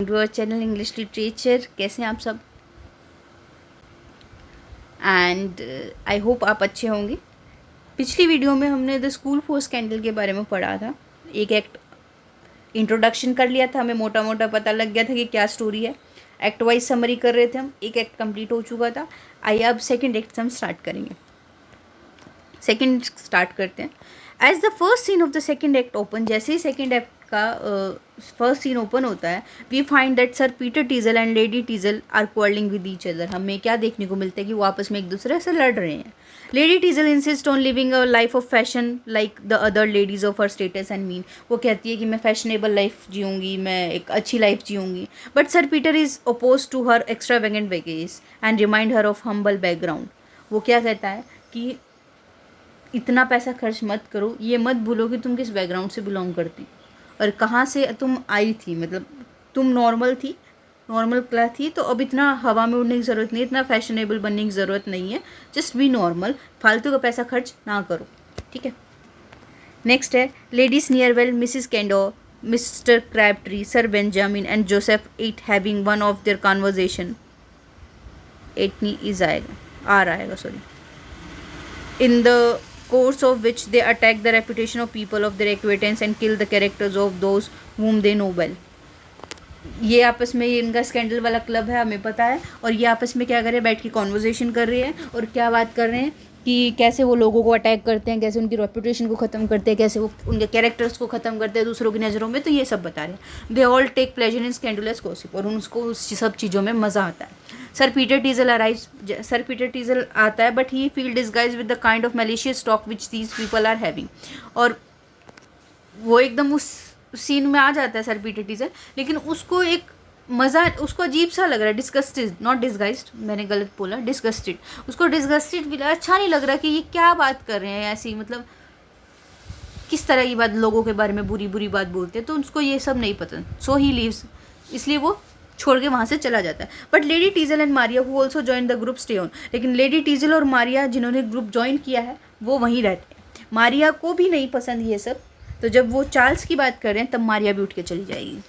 To our channel English literature. कैसे हैं आप सब? एंड आई होप आप अच्छे होंगे। पिछली वीडियो में हमने द स्कूल फोर्स स्कैंडल के बारे में पढ़ा था। एक एक्ट इंट्रोडक्शन कर लिया था, हमें मोटा मोटा पता लग गया था कि क्या स्टोरी है। एक्ट वाइज समरी कर रहे थे हम, एक एक्ट कंप्लीट हो चुका था। आइए अब सेकेंड एक्ट हम स्टार्ट करेंगे। सेकेंड स्टार्ट करते हैं। As the first scene of the second act open, जैसे ही सेकेंड एक्ट का फर्स्ट सीन ओपन होता है, we find that sir Peter Teazle and lady Teazle are quarrelling with each other. हमें क्या देखने को मिलता है कि वो आपस में एक दूसरे से लड़ रहे हैं। Lady Teazle insist on living a life of fashion like the other ladies of her status and mean. वो कहती है कि मैं फैशनेबल लाइफ जीऊँगी, मैं एक अच्छी लाइफ जीऊँगी। But sir Peter is oppose to her extravagant vagaries and remind her of humble background. वो क्या कहता है कि इतना पैसा खर्च मत करो, ये मत भूलो कि तुम किस बैकग्राउंड से बिलोंग करती और कहाँ से तुम आई थी। मतलब तुम नॉर्मल क्लास थी, तो अब इतना हवा में उड़ने की ज़रूरत नहीं, इतना फैशनेबल बनने की ज़रूरत नहीं है। जस्ट बी नॉर्मल, फालतू का पैसा खर्च ना करो, ठीक है। नेक्स्ट है ladies Sneerwell, Mrs Candour, Mr Crabtree, sir Benjamin and Joseph at having one of their conversation. At नहीं इज आएगा, आर आएगा, sorry. In the course of which they attack the reputation of people of their acquaintance and kill the characters of those whom they know well. ये आपस में इनका scandal वाला club है, हमें पता है। और ये आपस में क्या कर रहे हैं, बैठ के कॉन्वर्जेशन कर रहे हैं और क्या बात कर रहे हैं कि कैसे वो लोगों को अटैक करते हैं, कैसे उनकी रेपुटेशन को ख़त्म करते हैं, कैसे वो उनके कैरेक्टर्स को ख़त्म करते हैं दूसरों की नज़रों में। तो ये सब बता रहे हैं। They all take pleasure in scandalous gossip, और उनको उस सब चीज़ों में मज़ा आता है। Sir Peter Teazle arrives, sir Peter Teazle आता है, but he feel disguise with the kind of malicious talk which these people are having. और वो एकदम उस सीन में आ जाता है सर पीटर टीजल, लेकिन उसको एक मज़ा, उसको अजीब सा लग रहा है। डिस्गस्टेड, नॉट डिसगाइज्ड, मैंने गलत बोला, डिस्गस्टेड। उसको डिस्गस्टेड भी अच्छा नहीं लग रहा कि ये क्या बात कर रहे हैं ऐसी, मतलब किस तरह की बात, लोगों के बारे में बुरी बुरी बात बोलते हैं। तो उसको ये सब नहीं पसंद, सो ही लीव्स, इसलिए वो छोड़ के वहाँ से चला जाता है। But lady Teazle and Maria who also join the group stay on, लेकिन लेडी टीजल और मारिया जिन्होंने ग्रुप ज्वाइन किया है वो वहीं रहते हैं। मारिया को भी नहीं पसंद ये सब, तो जब वो चार्ल्स की बात कर रहे हैं तब मारिया भी उठ के चली जाएगी।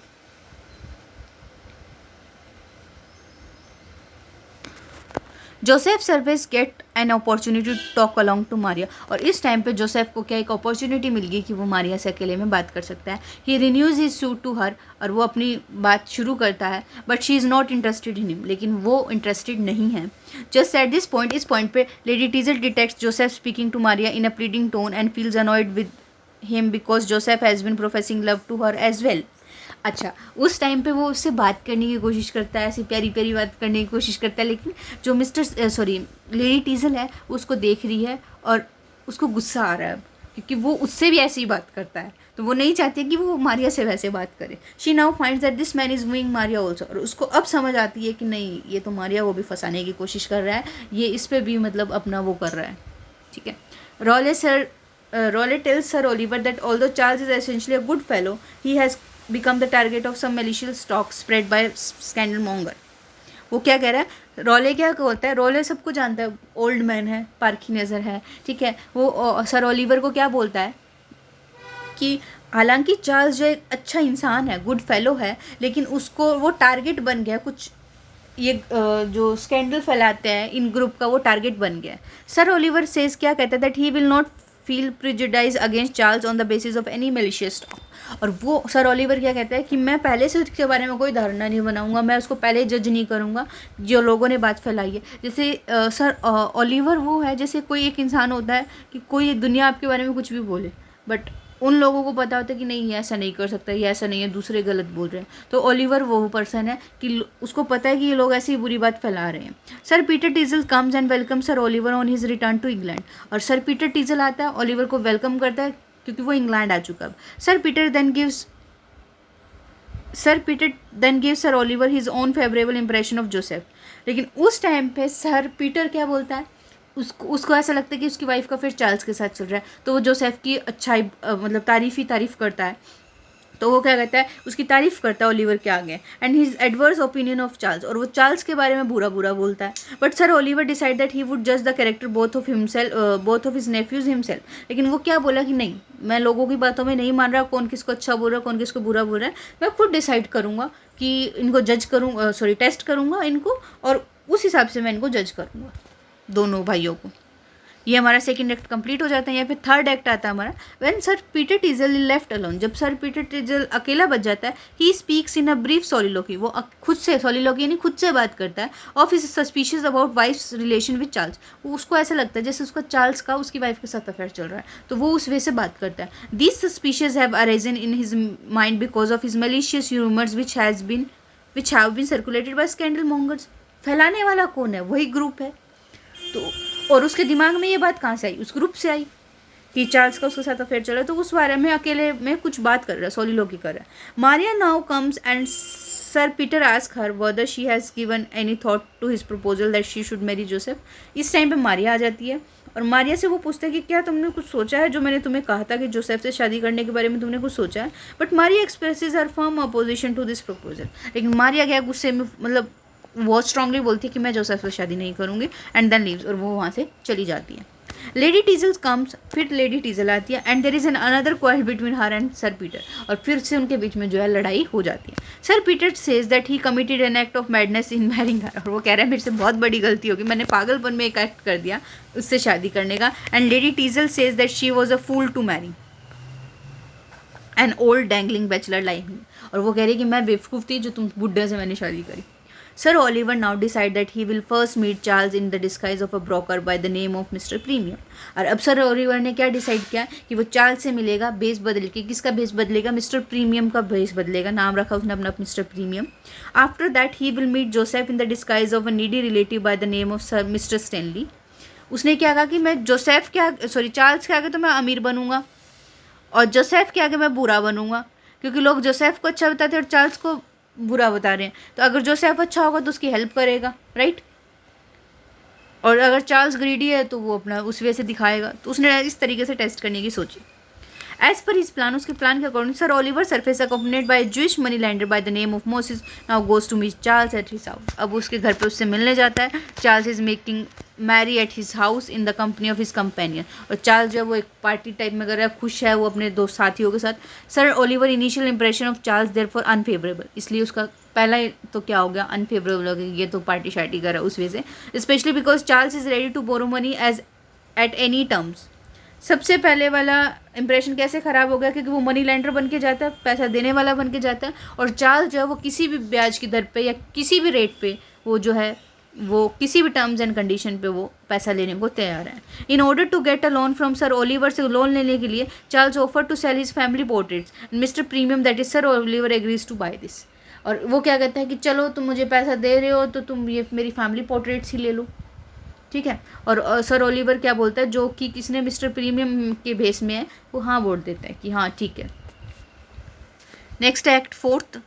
Joseph Surface get an opportunity to talk along to Maria, और इस टाइम पे जोसेफ को क्या एक अपॉर्चुनिटी मिल गई कि वो मारिया से अकेले में बात कर सकता है। He renews his suit to her, और वो अपनी बात शुरू करता है। But she is not interested in him, लेकिन वो इंटरेस्टेड नहीं है। जस्ट एट दिस पॉइंट, इस पॉइंट पे lady Teazle detects Joseph speaking to Maria in a pleading tone and feels annoyed with him because Joseph has been professing love to her as well. अच्छा, उस time पे वो उससे बात करने की कोशिश करता है, ऐसी प्यारी प्यारी बात करने की कोशिश करता है, लेकिन जो लेडी टीजल है उसको देख रही है और उसको गुस्सा आ रहा है, क्योंकि वो उससे भी ऐसी बात करता है, तो वो नहीं चाहती कि वो मारिया से वैसे बात करे। She now finds that this man is wooing Maria also, और उसको अब समझ आती है कि नहीं, ये तो मारिया को भी फंसाने की कोशिश कर रहा है, ये इस पर भी मतलब अपना वो कर रहा है, ठीक है। Raleigh tells Sir Oliver that although Charles is essentially a good fellow, he has become the target of some malicious talk spread by scandal monger. वो क्या कह रहा है, रॉले क्या होता है, रॉले सबको जानता है, ओल्ड मैन है, पारखी नज़र है, ठीक है। वो सर ओलिवर को क्या बोलता है कि हालांकि चार्ल्स जो एक अच्छा इंसान है, गुड फेलो है, लेकिन उसको वो टारगेट बन गया, कुछ ये जो स्कैंडल फैलाते हैं इन ग्रुप का वो टारगेट बन गया है। सर ओलिवर सेज क्या कहता है that he will not feel prejudice against Charles on the basis of any malicious talk. और वो सर ओलिवर क्या कहता है कि मैं पहले से उसके बारे में कोई धारणा नहीं बनाऊंगा, मैं उसको पहले जज नहीं करूंगा जो लोगों ने बात फैलाई है। जैसे सर ओलिवर वो है जैसे कोई एक इंसान होता है कि कोई दुनिया आपके बारे में कुछ भी बोले, बट उन लोगों को पता होता है कि नहीं, ये ऐसा नहीं कर सकता, ये ऐसा नहीं है, दूसरे गलत बोल रहे हैं। तो ओलिवर वो पर्सन है कि उसको पता है कि ये लोग ऐसी बुरी बात फैला रहे हैं। Sir Peter Teazle comes and welcome sir Oliver on his return to England, और सर पीटर टीजल आता है, ओलिवर को वेलकम करता है क्योंकि वो इंग्लैंड आ चुका है। Sir Peter then gives sir Oliver his own favourable impression of Joseph, लेकिन उस टाइम पे सर पीटर क्या बोलता है, उसको ऐसा लगता है कि उसकी वाइफ का फिर चार्ल्स के साथ चल रहा है, तो वो जोसेफ की अच्छाई मतलब तारीफ़ ही तारीफ़ करता है। तो वो क्या कहता है, उसकी तारीफ करता है ओलिवर के आगे, and his adverse opinion of Charles, और वो चार्ल्स के बारे में बुरा बुरा बोलता है. But sir Oliver decide that he would जज the character both of his nephews himself. लेकिन वो क्या बोला कि नहीं, मैं लोगों की बातों में नहीं मान रहा, कौन किसको अच्छा बोल रहा है, कौन किसको बुरा बोल रहा है, मैं खुद डिसाइड करूँगा कि इनको जज करूँ, टेस्ट करूँगा इनको, और उस हिसाब से मैं इनको जज करूँगा दोनों भाइयों को. ये हमारा सेकंड एक्ट कंप्लीट हो जाता है. यहाँ पे थर्ड एक्ट आता है हमारा, when sir Peter Teazle left alone. जब सर पीटर टीजल अकेला बच जाता है, he speaks in a brief सॉलिलोकी. वो खुद से सॉलिलोकी यानी खुद से बात करता है, of his suspicious about wife's relation with Charles. वो उसको ऐसा लगता है जैसे उसका चार्ल्स का उसकी वाइफ के साथ अफेयर चल रहा है, तो वो उस वे से बात करता है. These suspicious have arisen in his mind because of his malicious humours which have been circulated by scandal mongers. फैलाने वाला कौन है, वही ग्रुप है. तो और उसके दिमाग में ये बात कहाँ से आई, उस ग्रुप से आई कि चार्ल्स का उसके साथ अफेयर चल रहा है, तो उस बारे में अकेले में कुछ बात कर रहा है, सॉलिलोकी कर रहा है. Maria now comes and sir Peter ask her whether she has given any thought to his proposal that she should marry Joseph. इस टाइम पे मारिया आ जाती है, और मारिया से वो पूछता है कि क्या तुमने कुछ सोचा है, जो मैंने तुम्हें कहा था कि जोसेफ से शादी करने के बारे में तुमने कुछ सोचा है. But Maria expresses her firm opposition to this proposal. लेकिन मारिया क्या गुस्से में, मतलब बहुत स्ट्रांगली बोलती है कि मैं जोसेफ से शादी नहीं करूँगी, एंड देन लीव्स, और वो वहाँ से चली जाती है. लेडी टीजल कम्स, फिर लेडी टीजल आती है, and there is an another quarrel between her and sir Peter. और फिर से उनके बीच में जो है लड़ाई हो जाती है. Sir Peter says that he committed an act of madness in marrying her. और वो कह रहा है मेरे से बहुत बड़ी गलती होगी, मैंने पागलपन में एक एक्ट कर दिया उससे शादी करने का. And lady Teazle says that she was a fool to marry an old dangling bachelor life. और वो कह रही कि मैं बेवकूफ़ थी जो तुम बुढ़े से मैंने शादी करी. Sir Oliver now decide that he will first meet Charles in the disguise of a broker by the name of Mr. Premium. और अब सर ओलिवर ने क्या डिसाइड किया कि वो चार्ल्स से मिलेगा भेस बदल के. किसका भेस बदलेगा, मिस्टर प्रीमियम का भेस बदलेगा, नाम रखा उसने अपना mister Premium. After that he will meet Joseph in the disguise of a needy relative by the name of sir mister Stanley. उसने क्या कहा कि मैं जोसेफ के चार्ल्स के आगे तो मैं अमीर बनूंगा, और जोसेफ के आगे मैं बुरा बनूंगा, क्योंकि लोग जोसेफ को अच्छा बताते हैं और चार्ल्स को बुरा बता रहे हैं. तो अगर जोसेफ अच्छा होगा तो उसकी हेल्प करेगा, राइट. और अगर चार्ल्स ग्रीडी है तो वो अपना उस वे से दिखाएगा. तो उसने इस तरीके से टेस्ट करने की सोची. एज पर हिज प्लान, उसके प्लान के according sir Oliver Surface accompanied by Jewish money lender by the name of Moses now goes to meet Charles at his house. अब उसके घर पे उससे मिलने जाता है. Charles is making merry at his house in the company of his companion. और Charles जो वो एक पार्टी टाइप में कर रहा है, खुश है वो अपने दो साथियों के साथ. Sir Oliver initial impression of Charles therefore unfavourable. इसलिए उसका पहला तो क्या हो गया, अनफेवरेबल हो गया, ये तो पार्टी शार्टी कर रहा है उस वजह से. Specially because Charles is ready to borrow money as at any terms. सबसे पहले वाला इंप्रेशन कैसे ख़राब हो गया, क्योंकि वो मनी लेंडर बन के जाता है, पैसा देने वाला बन के जाता है. और चार्ल्स जो है वो किसी भी ब्याज की दर पे या किसी भी रेट पे वो जो है वो किसी भी टर्म्स एंड कंडीशन पे वो पैसा लेने को तैयार है. In order to get a loan from sir Oliver, से लोन लेने के लिए Charles offer to sell his family portraits. Mister Premium that is sir Oliver agrees to buy this. और वो क्या कहता है कि चलो तुम मुझे पैसा दे रहे हो तो तुम ये मेरी फैमिली पोर्ट्रेट्स ही ले लो, ठीक है. और सर ओलिवर क्या बोलता है, जो कि किसने मिस्टर प्रीमियम के भेस में है, वो हाँ बोल देता है कि हाँ ठीक है. Next act fourth.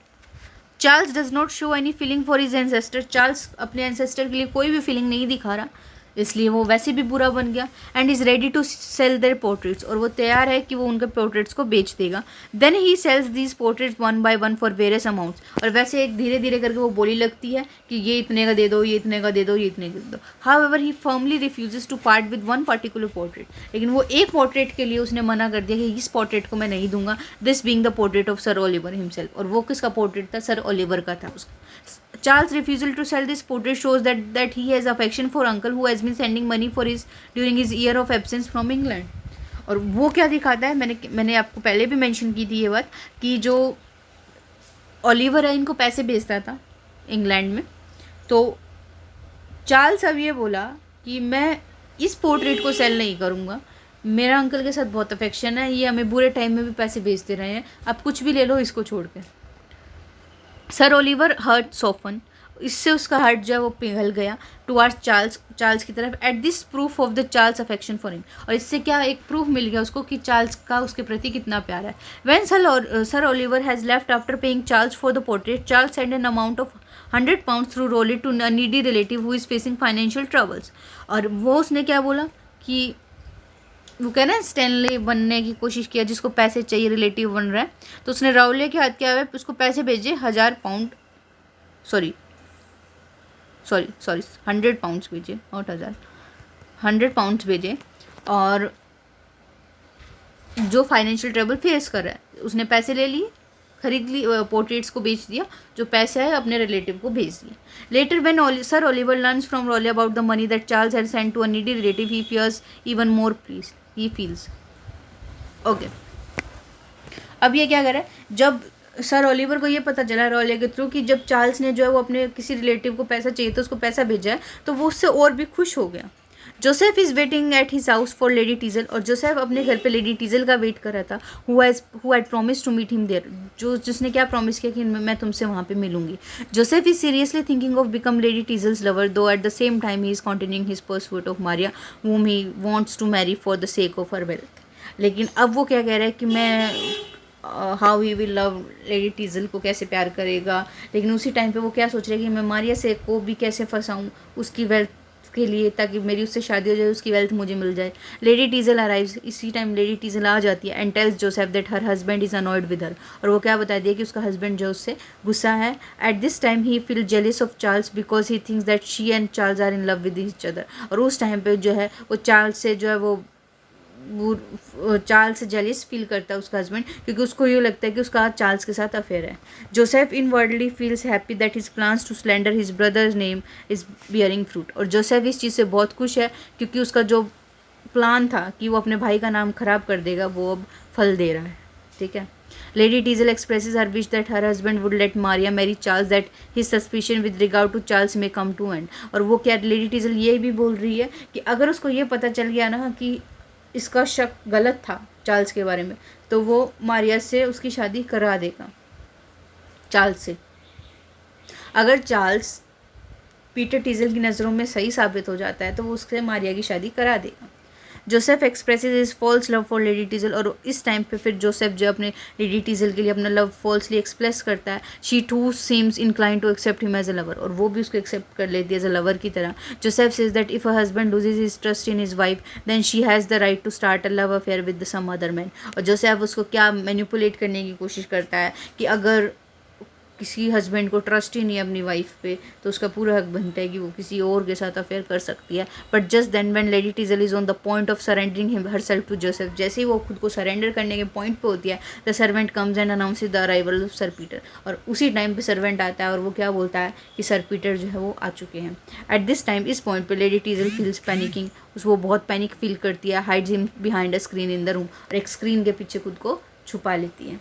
Charles does not show any feeling for his ancestor. Charles अपने एंसेस्टर के लिए कोई भी फीलिंग नहीं दिखा रहा, इसलिए वो वैसे भी बुरा बन गया. And is ready to sell their portraits. और वो तैयार है कि वो उनके पोर्ट्रेट्स को बेच देगा. Then he sells these portraits one by one for various amounts. और वैसे एक धीरे धीरे करके वो बोली लगती है कि ये इतने का दे दो, ये इतने का दे दो, ये इतने का दे दो. However he firmly refuses to part with one particular portrait. लेकिन वो एक पोर्ट्रेट के लिए उसने मना कर दिया कि इस पोर्ट्रेट को मैं नहीं दूंगा, this being the portrait of sir Oliver himself. और वो किसका पोर्ट्रेट था, सर ओलिवर का था. उसका Charles' refusal to sell this portrait shows that he has affection for uncle who has been sending money for his during his year of absence from England. और वो क्या दिखाता है, मैंने आपको पहले भी मेंशन की थी ये बात कि जो ओलिवर है इनको पैसे भेजता था इंग्लैंड में. तो चार्ल्स अब ये बोला कि मैं इस पोर्ट्रेट को सेल नहीं करूँगा, मेरा अंकल के साथ बहुत अफेक्शन है, ये हमें बुरे टाइम में भी पैसे भेजते रहे हैं, आप कुछ भी ले लो इसको छोड़ के. Sir Oliver heart soften. इससे उसका हार्ट जो है वो पिघल गया टुवार्ड्स चार्ल्स की तरफ. At this proof of the Charles affection for him. और इससे क्या एक प्रूफ मिल गया उसको कि चार्ल्स का उसके प्रति कितना प्यार है. When sir Oliver has left after paying Charles for the portrait, Charles send an amount of £100 through Rowley to a needy relative who is facing financial troubles. और वो उसने क्या बोला कि वो कह रहे हैं स्टैनली बनने की कोशिश किया, जिसको पैसे चाहिए, रिलेटिव बन रहा है, तो उसने राउले के हाथ क्या हुआ, उसको पैसे भेजे 1000 पाउंड, सॉरी 100 पाउंड्स भेजे, और 100 पाउंड्स भेजे। और जो फाइनेंशियल ट्रबल फेस कर रहा है, उसने पैसे ले लिए, खरीद ली, पोर्ट्रेट्स को बेच दिया, जो पैसा है अपने रिलेटिव को भेज दिया। Letter when sir Oliver learns from Rowley about the money that Charles had sent to a needy relative, he fears even more please, he feels okay. अब ये क्या कर रहा है, जब सर ओलिवर को ये पता चला रॉले के थ्रू कि जब चार्ल्स ने जो है वो अपने किसी रिलेटिव को पैसा चाहिए तो उसको पैसा भेजा है, तो वो उससे और भी खुश हो गया। Joseph is waiting at his house for lady Teazle, और जोसेफ अपने घर पे लेडी टीजल का वेट कर रहा था, who had promise to meet him there, जिसने क्या प्रॉमिस किया कि मैं तुमसे वहाँ पे मिलूंगी। Joseph is seriously thinking of become lady Teazle's lover, though at the same time he is continuing his pursuit of Maria, whom he wants to marry for the sake of her wealth। लेकिन अब वो क्या कह रहा है कि मैं how he will love lady Teazle को, कैसे प्यार करेगा, लेकिन उसी टाइम पे वो क्या सोच रहा है कि मैं मारिया से को भी कैसे फंसाऊँ उसकी वेल्थ के लिए, ताकि मेरी उससे शादी हो जाए, उसकी वेल्थ मुझे मिल जाए। लेडी टीजल अराइव्स, इसी टाइम लेडी टीजल आ जाती है, and tells Joseph that her husband is annoyed with her, और वो क्या बता दिया कि उसका हस्बैंड जो उससे गुस्सा है। At this time he feel jealous of Charles because he thinks that she and Charles are in love with each other, और उस टाइम पे जो है वो चार्ल्स से जो है वो चार्ल्स से जेलिस फील करता है उसका हस्बैंड, क्योंकि उसको ये लगता है कि उसका चार्ल्स के साथ अफेयर है। Joseph inwardly feels happy that his plans to slander his brother's name is bearing fruit, और जोसेफ इस चीज़ से बहुत खुश है क्योंकि उसका जो प्लान था कि वो अपने भाई का नाम खराब कर देगा वो अब फल दे रहा है। ठीक है। Lady Teazle expresses her wish that her husband would let Maria marry Charles, that his suspicion with regard to Charles may come to end, और वो क्या लेडी टीजल ये भी बोल रही है कि अगर उसको ये पता चल गया ना कि इसका शक गलत था चार्ल्स के बारे में, तो वो मारिया से उसकी शादी करा देगा चार्ल्स से। अगर चार्ल्स पीटर टीजल की नज़रों में सही साबित हो जाता है तो वो उससे मारिया की शादी करा देगा। Joseph expresses is false love for lady Teazle, और इस टाइम पे फिर जोसेफ जो अपने लेडी टीजल के लिए अपना लव फॉल्सली एक्सप्रेस करता है। She too seems incline to accept him as a lover, और वो भी उसको एक्सेप्ट कर लेती है एज अ लवर की तरह। Joseph says that if a husband loses his trust in his wife then she has the right to start a love affair with some other man, और जोसेफ उसको क्या manipulate करने की कोशिश करता है कि अगर किसी हस्बैंड को ट्रस्ट ही नहीं है अपनी वाइफ पे तो उसका पूरा हक बनता है कि वो किसी और के साथ अफेयर कर सकती है। But just then when lady Teazle is on the point of surrendering herself to Joseph, जैसे ही वो खुद को सरेंडर करने के पॉइंट पे होती है, the servant comes and announces the arrival of sir Peter, और उसी टाइम पे सर्वेंट आता है और वो क्या बोलता है कि सर पीटर जो है वो आ चुके हैं। एट दिस टाइम, इस पॉइंट पे लेडी टीजल फील्स पैनिकिंग, वो बहुत पैनिक फील करती है, hides him behind a screen in the room, और एक स्क्रीन के पीछे खुद को छुपा लेती है।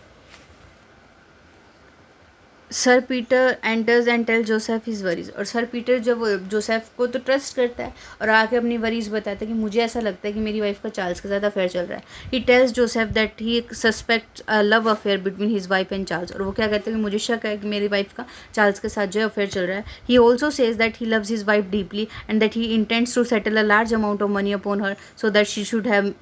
Sir Peter enters and tell Joseph his worries, और सर पीटर जब जोसेफ को तो ट्रस्ट करता है और आके अपनी वरीज बताता है कि मुझे ऐसा लगता है कि मेरी वाइफ का चार्ल्स के साथ अफेयर चल रहा है। He tells Joseph that he suspect a love affair between his wife and Charles, और वो क्या कहते हैं कि मुझे शक है कि मेरी वाइफ का चार्ल्स के साथ जो है अफेयर चल रहा है। He also says that he loves his wife deeply and that he intends to settle a large amount of money upon her so that she should have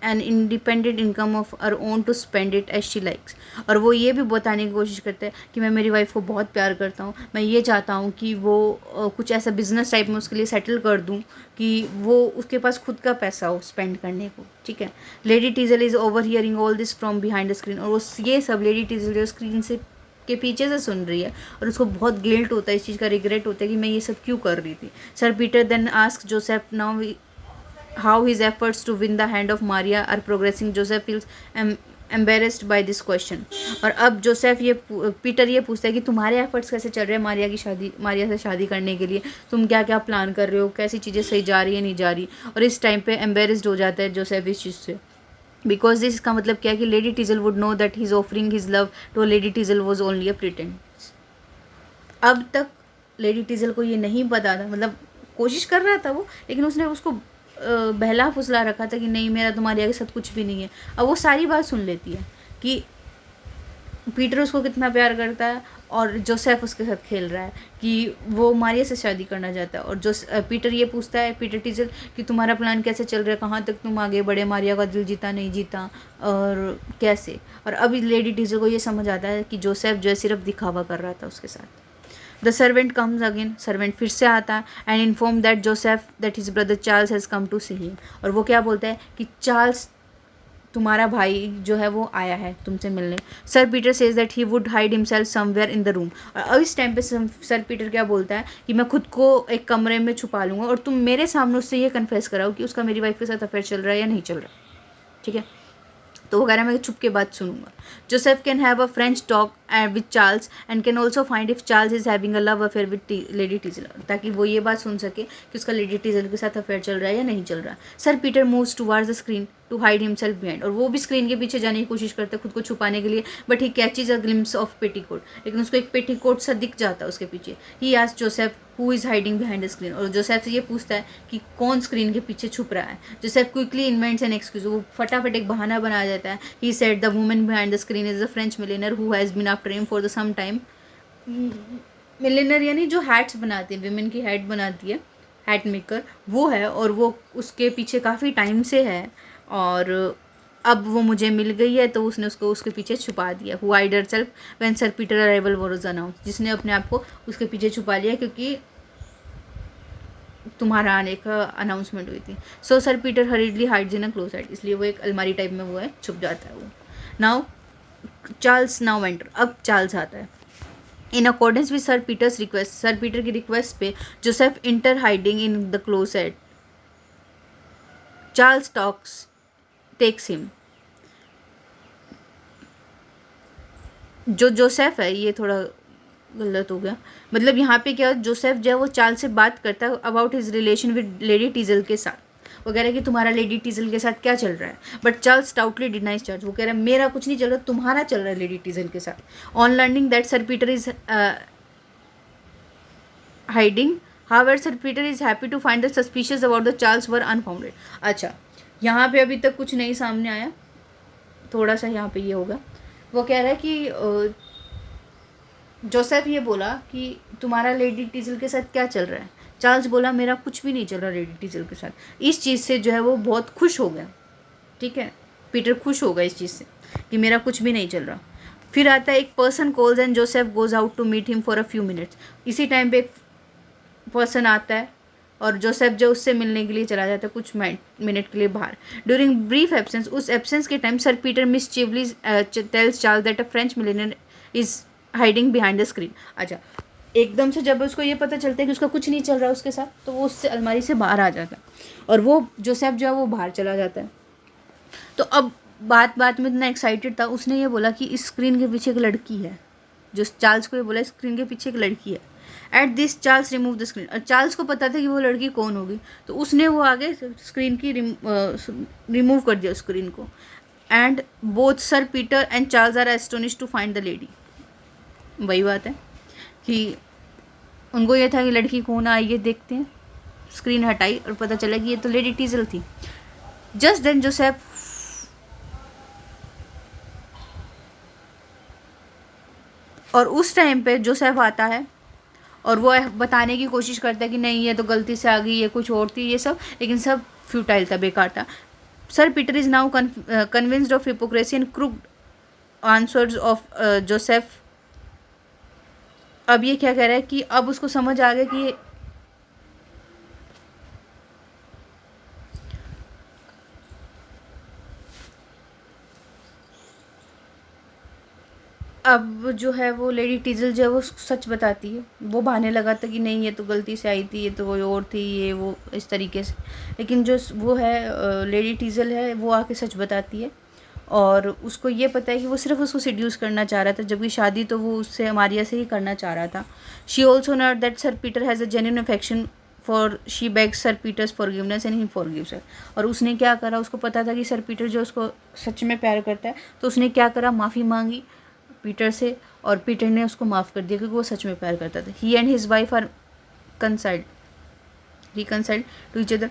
an independent income of her own to spend it as she likes, और वो ये भी बताने की कोशिश करते हैं कि मैं मेरी वाइफ को बहुत प्यार करता हूँ, मैं ये चाहता हूँ कि वो कुछ ऐसा बिजनेस टाइप में उसके लिए सेटल कर दूँ कि वो उसके पास खुद का पैसा हो स्पेंड करने को। ठीक है। Lady Teazle is over hearing all this from behind the screen, और वो ये सब लेडी टीजल जो स्क्रीन से के पीछे से सुन रही है और उसको बहुत गिल्ट होता है, इस चीज़ का रिग्रेट होता है कि मैं ये सब क्यों कर रही थी। Sir Peter then ask Joseph now how his efforts to win the hand of Maria are progressing. Joseph feels embarrassed by this question, और अब जोसेफ पीटर ये पूछता है कि तुम्हारे एफर्ट्स कैसे चल रहे हैं मारिया से शादी करने के लिए, तुम क्या क्या प्लान कर रहे हो, कैसी चीज़ें सही जा रही है नहीं जा रही, और इस टाइम पे एम्बेरस्ड हो जाता है जोसेफ इस चीज़ से, बिकॉज दिस इसका मतलब क्या है कि lady Teazle would know that he is offering his love to lady Teazle was only a pretence. अब तक लेडी टीजल को ये नहीं पता था, मतलब कोशिश कर रहा था वो, लेकिन उसने उसको बहला फुसला रखा था कि नहीं मेरा तो मारिया के साथ कुछ भी नहीं है। अब वो सारी बात सुन लेती है कि पीटर उसको कितना प्यार करता है और जोसेफ उसके साथ खेल रहा है कि वो मारिया से शादी करना चाहता है, और जो पीटर ये पूछता है पीटर टीजल कि तुम्हारा प्लान कैसे चल रहा है, कहाँ तक तुम आगे बढ़े, मारिया का दिल जीता नहीं जीता और कैसे। और अभी लेडी टीजल को ये समझ आता है कि जोसेफ जो है सिर्फ दिखावा कर रहा था उसके साथ। The servant comes again, servant फिर से आता है and inform that Joseph that his brother Charles has come to see him, और वो क्या बोलता है कि चार्ल्स तुम्हारा भाई जो है वो आया है तुमसे मिलने। Sir Peter says that he would hide himself somewhere in the room, और अब इस टाइम पे सर पीटर क्या बोलता है कि मैं खुद को एक कमरे में छुपा लूँगा और तुम मेरे सामने उससे ये कन्फेस कराओ कि उसका मेरी वाइफ के साथ अफेयर चल रहा है या नहीं चल रहा, ठीक है। तो वो कह रहा है मैं चुप के बात सुनूंगा। Joseph can have a French talk with Charles and can also find if Charles is having a love affair with lady Teazle, ताकि वो ये बात सुन सके कि उसका लेडी टीजल के साथ अफेयर चल रहा है या नहीं चल रहा। Sir Peter moves towards the screen to hide himself behind, और वो भी स्क्रीन के पीछे जाने की कोशिश करता है खुद को छुपाने के लिए, but he catches a glimpse of petticoat, लेकिन उसको एक पेटीकोट सा दिख जाता है उसके पीछे। ही asks Joseph who is hiding behind the screen, और जोसेफ से ये पूछता है कि कौन स्क्रीन के पीछे छुप रहा है। Joseph quickly invents an excuse, वो फटाफट एक बहाना बना देता है। He said the woman behind the screen is a French milliner who has been after him for the some time. Milliner यानी जो हैट्स बनाती है, विमेन की हैट बनाती है, हैट मेकर, वो है, और वो उसके पीछे काफ़ी टाइम से है, और अब वो मुझे मिल गई है तो उसने उसको उसके पीछे छुपा दिया। Who hide herself when sir Peter arrival was announce, जिसने अपने आप को उसके पीछे छुपा लिया क्योंकि तुम्हारा आने का अनाउंसमेंट हुई थी। So sir Peter hurriedly hides in a closet, इसलिए वो एक अलमारी टाइप में वो है, छुप जाता है वो। नाउ चार्ल्स नाउ एंटर, अब चार्ल्स आता है। In accordance with sir Peter's request, sir Peter की रिक्वेस्ट पे Joseph enter hiding in the closet. Charles takes him, जो जोसेफ है, ये थोड़ा गलत हो गया, मतलब यहाँ पे क्या, जोसेफ जो है वो चार्ल्स से बात करता है about his relation with lady Teazle के साथ। वो कह रहा है कि तुम्हारा लेडी टीजल के साथ क्या चल रहा है, बट चार्ल्स स्टाउटली डिनाइज चार्ज, वो कह रहा है मेरा कुछ नहीं चल रहा, तुम्हारा चल रहा है लेडी टीजल के साथ। On learning that sir Peter is hiding, however sir Peter is happy to find the suspicious about the Charles were unfounded. अच्छा, यहाँ पे अभी तक कुछ नहीं सामने आया, थोड़ा सा यहाँ पे ये होगा। वो कह रहा है कि जोसेफ ये बोला कि तुम्हारा लेडी टीजल के साथ क्या चल रहा है। चार्ल्स बोला मेरा कुछ भी नहीं चल रहा लेडी टीजल के साथ। इस चीज़ से जो है वो बहुत खुश हो गया, ठीक है, पीटर खुश हो गया इस चीज़ से कि मेरा कुछ भी नहीं चल रहा। फिर आता है एक person calls and Joseph goes out to meet him for a few minutes. इसी टाइम पे एक पर्सन आता है और जोसेफ जो उससे मिलने के लिए चला जाता है कुछ मिनट के लिए बाहर। ड्यूरिंग ब्रीफ एब्सेंस, उस एब्सेंस के time sir Peter mischievously tells Charles that a French millionaire is hiding behind the screen. अच्छा, एकदम से जब उसको ये पता चलता है कि उसका कुछ नहीं चल रहा उसके साथ, तो वो उससे अलमारी से बाहर आ जाता है और वो जोसेफ जो है वो बाहर चला जाता है। तो अब बात में इतना एक्साइटेड था, उसने ये बोला कि इस स्क्रीन के पीछे एक लड़की है, जो चार्ल्स को ये बोला स्क्रीन के पीछे एक लड़की है। At this Charles remove the screen, और चार्ल्स को पता था कि वो लड़की कौन होगी, तो उसने वो आगे स्क्रीन की रिमूव कर दिया स्क्रीन को। And both sir Peter and Charles are astonish to find the lady. वही बात है कि उनको ये था कि लड़की कौन आई है, देखते हैं। स्क्रीन हटाई और पता चला कि ये तो लेडी टीजल थी। जस्ट देन जोसेफ और उस टाइम पे जोसेफ आता है और वो बताने की कोशिश करता है कि नहीं ये तो गलती से आ गई, ये कुछ और थी, ये सब, लेकिन सब फ्यूटाइल था, बेकार था। Sir Peter is now convinced of hypocrisy and crooked answers of Joseph. अब ये क्या कह रहा है कि अब उसको समझ आ गया कि अब जो है वो लेडी टीजल जो है वो सच बताती है। वो बहाने लगा था कि नहीं ये तो गलती से आई थी, ये तो वो और थी, ये वो इस तरीके से, लेकिन जो वो है लेडी टीजल है वो आके सच बताती है और उसको ये पता है कि वो सिर्फ उसको सिड्यूस करना चाह रहा था, जबकि शादी तो वो उससे मारिया से ही करना चाह रहा था। She also note that sir Peter has a genuine affection for she begs sir Peter's forgiveness and he forgives her. और उसने क्या करा, उसको पता था कि सर पीटर जो उसको सच में प्यार करता है, तो उसने क्या करा, माफ़ी मांगी पीटर से और पीटर ने उसको माफ़ कर दिया क्योंकि वो सच में प्यार करता था। He and his wife are reconciled to each other.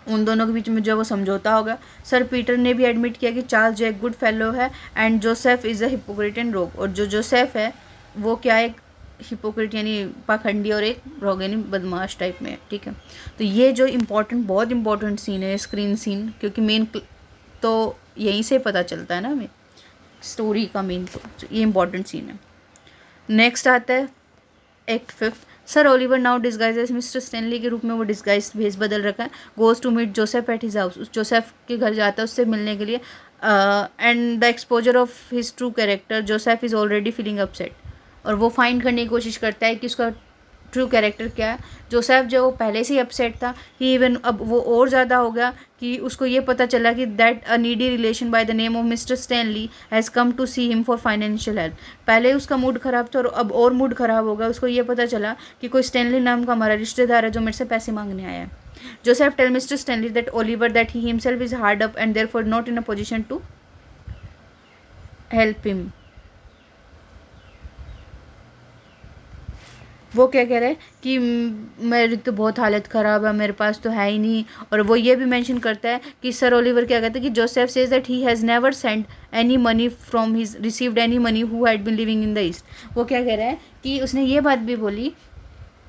उन दोनों के बीच में जो वो समझौता होगा। सर पीटर ने भी एडमिट किया कि चार्ल्स जो एक गुड फेलो है and Joseph is a hypocrite and रोग, और जो जोसेफ है वो क्या एक हिपोक्रेट यानी पाखंडी और एक रोग यानी बदमाश टाइप में है, ठीक है। तो ये जो बहुत इम्पॉर्टेंट सीन है स्क्रीन सीन, क्योंकि मेन तो यहीं से पता चलता है ना हमें स्टोरी का मेन, तो ये इम्पॉर्टेंट सीन है। नेक्स्ट आता है act 5। Sir Oliver now disguise as mister Stanley के रूप में वो डिस्गाइज भेस बदल रखा है। Goes to meet Joseph at his house, उस जोसेफ के घर जाता है उससे मिलने के लिए। And the exposure of his true character, Joseph is already feeling upset. और वो फाइंड करने की कोशिश करता है कि उसका ट्रू कैरेक्टर क्या है। जोसेफ जो वो पहले से ही अपसेट था, ही इवन अब वो और ज़्यादा हो गया कि उसको ये पता चला कि that a needy relation by the name of mister Stanley has come to see him for financial help. पहले उसका मूड ख़राब था और अब और मूड ख़राब हो गया। उसको ये पता चला कि कोई स्टैनली नाम का हमारा रिश्तेदार है जो मेरे से पैसे मांगने आया है। Joseph tell mister Stanley that Oliver that he himself is hard up and therefore not in a position to help him. वो क्या कह रहा है कि मेरी तो बहुत हालत ख़राब है, मेरे पास तो है ही नहीं। और वो ये भी मेंशन करता है कि सर ओलिवर क्या कहते हैं कि Joseph says that he has never sent any money from his received any money who had been living in the east. वो क्या कह रहा है कि उसने ये बात भी बोली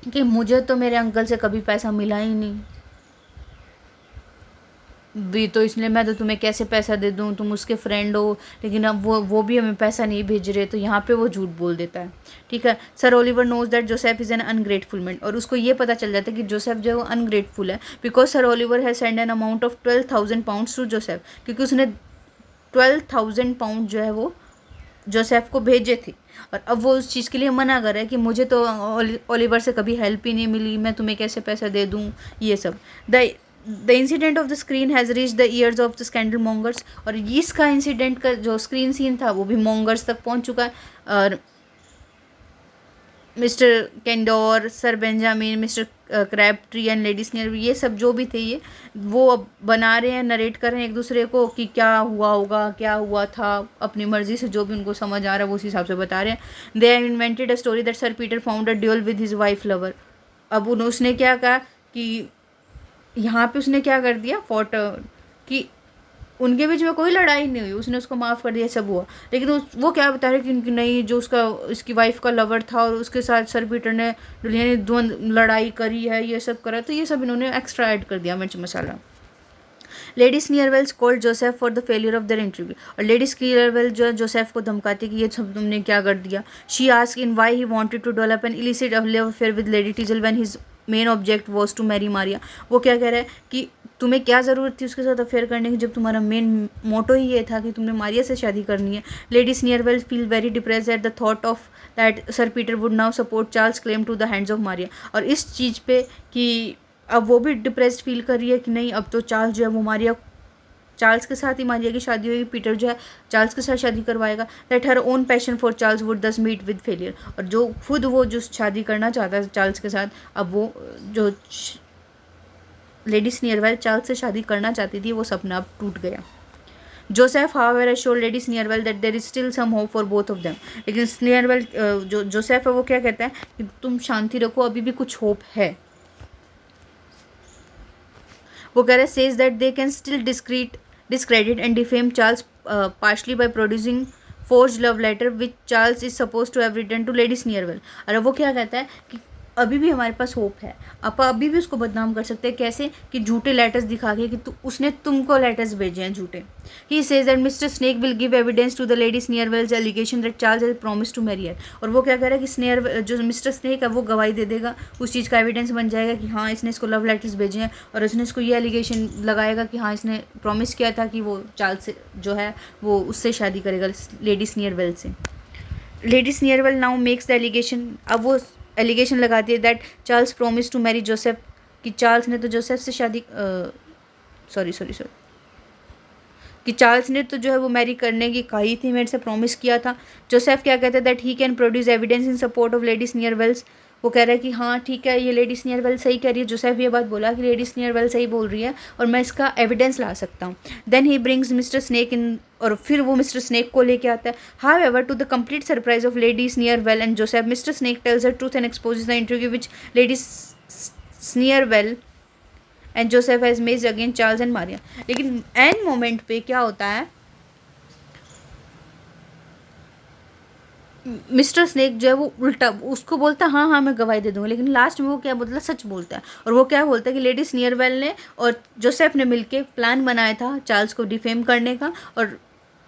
कि मुझे तो मेरे अंकल से कभी पैसा मिला ही नहीं भी, तो इसलिए मैं तो तुम्हें कैसे पैसा दे दूँ, तुम उसके फ्रेंड हो। लेकिन अब वो भी हमें पैसा नहीं भेज रहे, तो यहाँ पे वो झूठ बोल देता है। ठीक है। Sir Oliver knows that Joseph is an ungrateful man, और उसको ये पता चल जाता है कि जोसेफ जो है वो अनग्रेटफुल है, because sir Oliver has send an amount of 12,000 pounds to Joseph, क्योंकि उसने 12,000 पाउंड जो है वो जोसेफ को भेजे थे। और अब वो उस चीज़ के लिए मना कर रहा है कि मुझे तो ओलिवर से कभी हेल्प ही नहीं मिली, मैं तुम्हें कैसे पैसा दे दूँ, ये सब। The incident of the screen has reach the years of the scandal mongers, और इसका इंसिडेंट का जो स्क्रीन सीन था वो भी मॉन्गर्स तक पहुंच चुका है। और mister candour, sir Benjamin, mister Crabtree and lady snare, ये सब जो भी थे ये वो अब बना रहे हैं, नरेट कर रहे हैं एक दूसरे को कि क्या हुआ होगा, क्या हुआ था, अपनी मर्जी से जो भी उनको समझ आ रहा है वो उस हिसाब से बता रहे हैं। They have invented a story that sir Peter found a dual with his wife lover. अब उसने क्या कहा कि यहाँ पे उसने क्या कर दिया, फॉट कि उनके बीच में कोई लड़ाई नहीं हुई, उसने उसको माफ़ कर दिया, सब हुआ। लेकिन वो क्या बता रहे कि उनकी नहीं, जो उसका इसकी वाइफ का लवर था और उसके साथ सर पीटर ने दुल्हन ने द्वंद लड़ाई करी है, ये सब करा, तो ये सब इन्होंने एक्स्ट्रा ऐड कर दिया मिर्च मसाला। Lady Sneerwell called Joseph for the failure of their interview, और लेडी स्नीयरवेल जो है जोसेफ को धमकाती कि ये सब तुमने क्या कर दिया। She ask in why he wanted to develop an illicit love affair with lady Teazle when his main object was to marry Maria. वो क्या कह रहा है कि तुम्हें क्या ज़रूरत थी उसके साथ अफेयर करने की, जब तुम्हारा मेन मोटो ही ये था कि तुमने मारिया से शादी करनी है। Lady Sneerwell feel very depress at the thought of that sir Peter would now support Charles claim to the hands of Maria, और इस चीज़ पे कि अब वो भी डिप्रेस्ड फील कर रही है कि नहीं, अब तो चार्ल्स जो है वो मारिया, चार्ल्स के साथ ही मारिया की शादी होगी, पीटर जो है चार्ल्स के साथ शादी करवाएगा। That her own passion for Charles Wood दस मीट विद फेलियर, और जो खुद वो जो शादी करना चाहता है चार्ल्स के साथ, अब वो जो लेडी स्नीयरवेल चार्ल्स से शादी करना चाहती थी वो सपना अब टूट गया। Joseph however assured lady Sneerwell that there is still some hope for both of them, लेकिन स्नीयरवेल जो जोसेफ है वो क्या कहता है कि तुम शांति रखो, अभी भी कुछ होप है। वो कह रहे says that they can still discredit and defame Charles partially by producing forged love letter which Charles is supposed to have written to Lady Sneerwell। और वो क्या कहता है कि अभी भी हमारे पास होप है, आप अभी भी उसको बदनाम कर सकते हैं। कैसे कि झूठे लेटर्स दिखा के कि उसने तुमको लेटर्स भेजे हैं झूठे। He says that mister Snake will give evidence to the lady Sneerwell's allegation that Charles has promise to marry her. और वो क्या कह रहा है कि स्नेयर जो मिस्टर स्नेक है वो गवाही दे देगा, उस चीज़ का एविडेंस बन जाएगा कि हाँ इसने इसको लव लेटर्स भेजे हैं, और उसने इसको ये एलिगेशन लगाएगा कि हाँ इसने प्रॉमिस किया था कि वो चार्ल्स से जो है वो उससे शादी करेगा, लेडी स्नीयरवेल से। Lady Sneerwell now makes the allegation, अब वो एलिगेशन लगाती है that Charles promise to marry Joseph, कि चार्ल्स ने तो जोसेफ से शादी सॉरी कि चार्ल्स ने तो जो है वो मैरी करने की कही थी, मेरे से प्रॉमिस किया था। जोसेफ क्या कहते हैं that he can produce evidence in support of lady Sneerwell's. वो कह रहा है कि हाँ ठीक है ये लेडी स्नीयरवेल सही कह रही है, जोसेफ ये बात बोला कि लेडी स्नीयरवेल सही बोल रही है और मैं इसका एविडेंस ला सकता हूँ। Then he brings mister Snake in, और फिर वो मिस्टर स्नेक को लेके आता है। However to the complete surprise of lady Sneerwell and Joseph, mister Snake tells the truth and exposes the interview which lady Sneerwell and Joseph has made against Charles and Maria. लेकिन and moment पे क्या होता है, mister snake जो है वो उल्टा उसको बोलता है हाँ मैं गवाही दे दूँगा, लेकिन लास्ट में वो क्या बोलता है, सच बोलता है। और वो क्या बोलता है कि लेडी स्नीयरवेल ने और जोसेफ ने मिलके प्लान बनाया था चार्ल्स को डिफेम करने का, और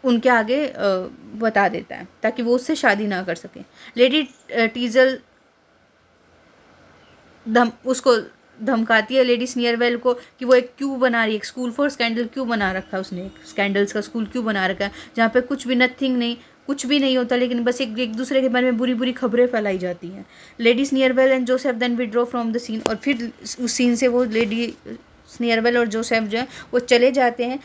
उनके आगे बता देता है ताकि वो उससे शादी ना कर सके। लेडी टीजल उसको धमकाती है लेडी स्नीयरवेल को कि वो एक क्यों बना रही है, एक स्कूल फॉर स्कैंडल क्यों बना रखा है उसने, एक स्कैंडल्स का स्कूल क्यों बना रखा है जहाँ पे कुछ भी नथिंग नहीं, कुछ भी नहीं होता, लेकिन बस एक दूसरे के बारे में बुरी बुरी खबरें फैलाई जाती हैं। Lady Sneerwell and Joseph then withdraw from the scene, और फिर उस सीन से वो लेडी स्नीयरवेल और जोसेफ जो है वो चले जाते हैं।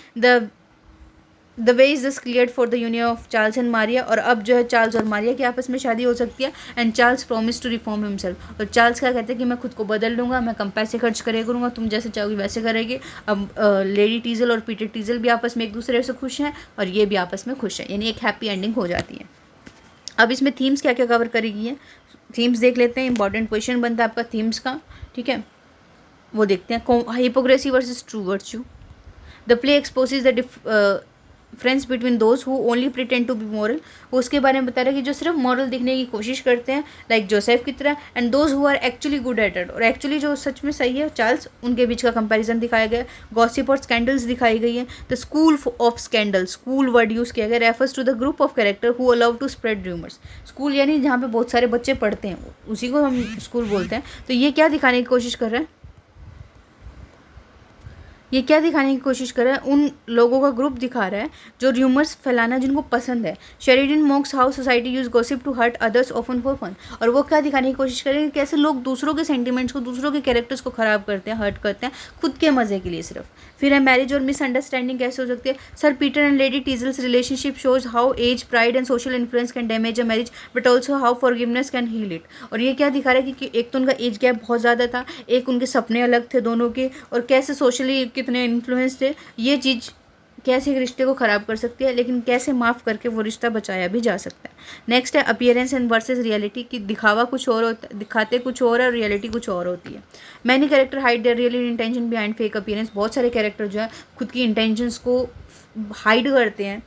The way is this clear for the union of Charles and Maria, और अब जो है चार्ल्स और मारिया की आपस में शादी हो सकती है। And Charles promise to reform himself, और चार्ल्स क्या कहते हैं कि मैं खुद को बदल लूँगा, मैं कम पैसे खर्च करे करूँगा, तुम जैसे चाहोगी वैसे करेगी। अब लेडी टीजल और पीटर टीजल भी आपस में एक दूसरे से खुश हैं और ये भी आपस में खुश हैं, यानी एक हैप्पी एंडिंग हो जाती है। अब इसमें थीम्स क्या क्या कवर करेगी है, थीम्स देख लेते हैं। इंपॉर्टेंट क्वेश्चन बनता है आपका थीम्स का, ठीक है, वो देखते हैं। Hypocrisy versus true virtue. The play exposes the friends between those who only pretend to be moral, उसके बारे में बता रहा है कि जो सिर्फ मॉरल दिखने की कोशिश करते हैं लाइक जोसेफ की तरह, and those who are actually good at it, और एक्चुअली जो सच में सही है चार्ल्स, उनके बीच का कंपैरिजन दिखाया गया। गॉसिप और स्कैंडल्स दिखाई गई है। The school of scandal, school word use किया गया, refers to the group of character who allow to spread rumours. School यानी जहाँ पे बहुत सारे बच्चे पढ़ते हैं उसी को हम स्कूल बोलते हैं। तो ये क्या दिखाने की कोशिश कर रहे हैं, ये क्या दिखाने की कोशिश कर रहा है, उन लोगों का ग्रुप दिखा रहा है जो र्यूमर्स फैलाना जिनको पसंद है। Sheridan mocks how society use gossip to hurt others often for fun, और वो क्या दिखाने की कोशिश कर रहे हैं कैसे लोग दूसरों के सेंटिमेंट्स को, दूसरों के कैरेक्टर्स को ख़राब करते हैं, हर्ट करते हैं खुद के मज़े के लिए सिर्फ। फिर है मैरिज और मिसअंडरस्टैंडिंग कैसे हो सकती है। Sir Peter and lady Teazle's relationship shows how age, pride and social influence can damage a marriage but also how forgiveness can heal it. और ये क्या दिखा रहा है कि एक तो उनका एज गैप बहुत ज़्यादा था, एक उनके सपने अलग थे दोनों के, और कैसे सोशली कितने इन्फ्लुएंस थे, ये चीज़ कैसे एक रिश्ते को ख़राब कर सकती है, लेकिन कैसे माफ़ करके वो रिश्ता बचाया भी जा सकता है। नेक्स्ट है अपीयरेंस एंड वर्सेस रियलिटी, कि दिखावा कुछ और होता है, दिखाते कुछ और है और रियलिटी कुछ और होती है। Many character hide there real intention behind fake appearance, बहुत सारे कैरेक्टर जो है खुद की इंटेंशंस को हाइड करते हैं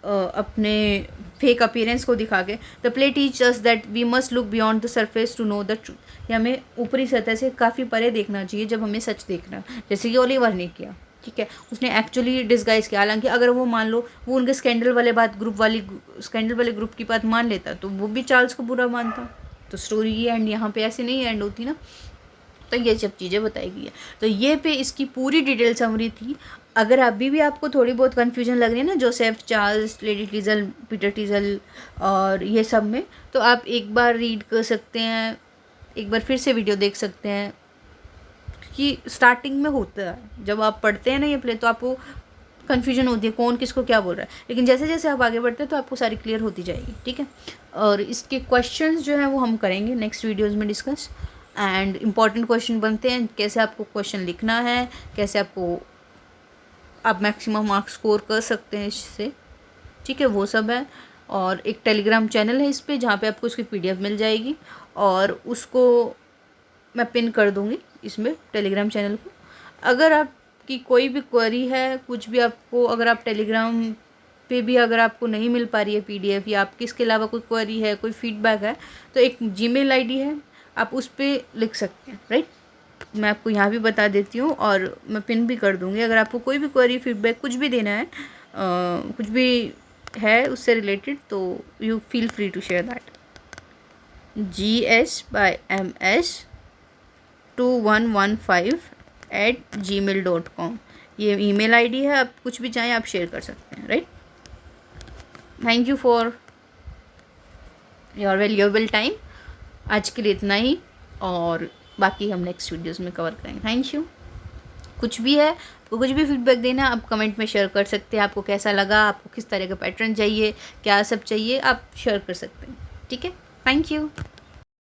अपने फेक अपीयरेंस को दिखा के। The play teach us that we must look beyond the surface to know the truth, या हमें ऊपरी सतह से काफ़ी परे देखना चाहिए जब हमें सच देखना, जैसे कि ओलिवर ने किया, ठीक है, उसने एक्चुअली डिस्गाइज किया। हालांकि अगर वो मान लो वो उनके स्कैंडल वाले ग्रुप की बात मान लेता तो वो भी चार्ल्स को बुरा मानता, तो स्टोरी ये एंड यहाँ पे ऐसे नहीं एंड होती ना। तो ये सब चीज़ें बताई गई है। तो ये पे इसकी पूरी डिटेल समरी थी। अगर अभी भी आपको थोड़ी बहुत कन्फ्यूजन लग रही है ना जोसेफ, चार्ल्स, लेडी टीजल, पीटर टीजल और ये सब में, तो आप एक बार रीड कर सकते हैं, एक बार फिर से वीडियो देख सकते हैं, कि स्टार्टिंग में होता है जब आप पढ़ते हैं ना ये प्ले तो आपको कन्फ्यूजन होती है कौन किसको क्या बोल रहा है, लेकिन जैसे जैसे आप आगे बढ़ते हैं तो आपको सारी क्लियर होती जाएगी, ठीक है। और इसके क्वेश्चंस जो हैं वो हम करेंगे नेक्स्ट वीडियोज़ में डिस्कस। एंड इम्पॉर्टेंट क्वेश्चन बनते हैं, कैसे आपको क्वेश्चन लिखना है, कैसे आप मैक्सिमम मार्क्स स्कोर कर सकते हैं इससे, ठीक है, वो सब है। और एक टेलीग्राम चैनल है इस पर जहाँ पे आपको उसकी PDF मिल जाएगी, और उसको मैं पिन कर दूँगी इसमें टेलीग्राम चैनल को। अगर आपकी कोई भी क्वेरी है, कुछ भी आपको, अगर आप टेलीग्राम पे भी अगर आपको नहीं मिल पा रही है PDF, या आपकी इसके अलावा कोई क्वेरी है, कोई फीडबैक है, तो एक Gmail ID है, आप उस पर लिख सकते हैं, राइट। मैं आपको यहाँ भी बता देती हूँ और मैं पिन भी कर दूँगी। अगर आपको कोई भी क्वेरी, फीडबैक कुछ भी देना है, कुछ भी है उससे रिलेटेड, तो you feel free to share that. gs@ms2115@gmail.com ये email ID है। आप कुछ भी चाहें आप शेयर कर सकते हैं, right. Thank you for your valuable time. आज के लिए इतना ही, और बाकी हम नेक्स्ट वीडियोस में कवर करेंगे। Thank you. कुछ भी है तो कुछ भी फीडबैक देना आप कमेंट में शेयर कर सकते हैं। आपको कैसा लगा, आपको किस तरह का पैटर्न चाहिए, क्या सब चाहिए, आप शेयर कर सकते हैं, ठीक है। Thank you.